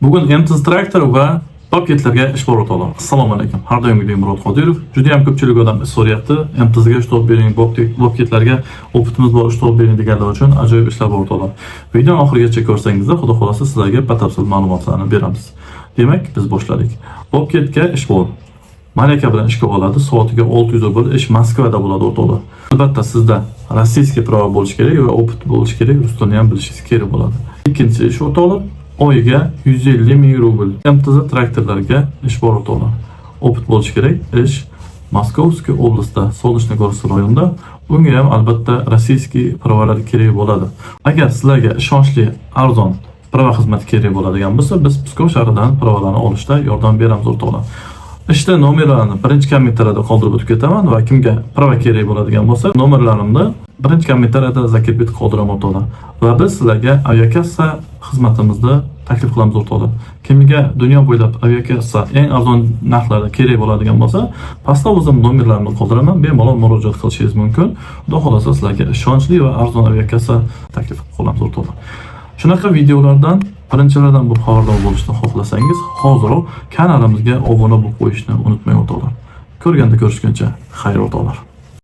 Bugun MTZ traktor va bobketlarga ish bor o'rtoqlar. Assalomu alaykum. Har doimgidek Murod Qodirov. Juda ham ko'pchilik odam so'rayapti. MTZga ish topib bering, bobketlarga opitimiz bor, ish topib bering deganlar uchun ajoyib ishlar bor o'rtoqlar. Videoni oxirigacha ko'rsangizlar, xudo xolasa sizlarga batafsil ma'lumotlarni beramiz. Demak, biz boshladik. Bobketga ish bor. Malaka bilan ishga oladi. Soatiga 600 rubl ish Moskvada bo'ladi o'rtoqlar. Albatta sizda rossiyskiy prava bo'lishi kerak va opit bo'lishi kerak, rus tilini ham bilishingiz kerak bo'ladi. Ikkinchi ish o'rtoqlar, oyiga 150 ming rubl. MTZ traktorlarga ish bor o'rtoqlar. Opit bo'lishi kerak, ish Moskovskiy oblastda, Solnechnogorsk rayonida. Bunga ham albatta rossiyskiy pravalar kerak bo'ladi. Agar sizlarga ishonchli, arzon prava xizmati kerak bo'ladigan bo'lsa, biz Pskov shahridan pravalarni olishda yordam beramiz o'rtoqlar. İşte nomerlarni birinchi kommentariyada qoldirib o'tib ketaman va kimga prava kerak bo'ladigan bo'lsa, nomerlarimni birinchi kommentariyada zakirib qoldiraman o'rtoqlar. Va biz sizlarga aviakassa xizmatimizni taklif qilamiz o'rtoqlar. Kimga dunyo bo'ylab aviakassa eng arzon narxlarda kerak bo'ladigan bo'lsa, pastda o'zim nomerlarimni qoldiraman, bemalol murojaat qilishingiz mumkin. Xudo xolasa sizlarga ishonchli va arzon aviakassa taklif qilamiz o'rtoqlar. Shunaqa videolardan birinchilardan bu xabardor bo'lishni xohlasangiz, hoziroq kanalimizga obuna bo'lib qo'yishni unutmang o'rtoqlar. Ko'rganda ko'rishguncha, xayr o'rtoqlar.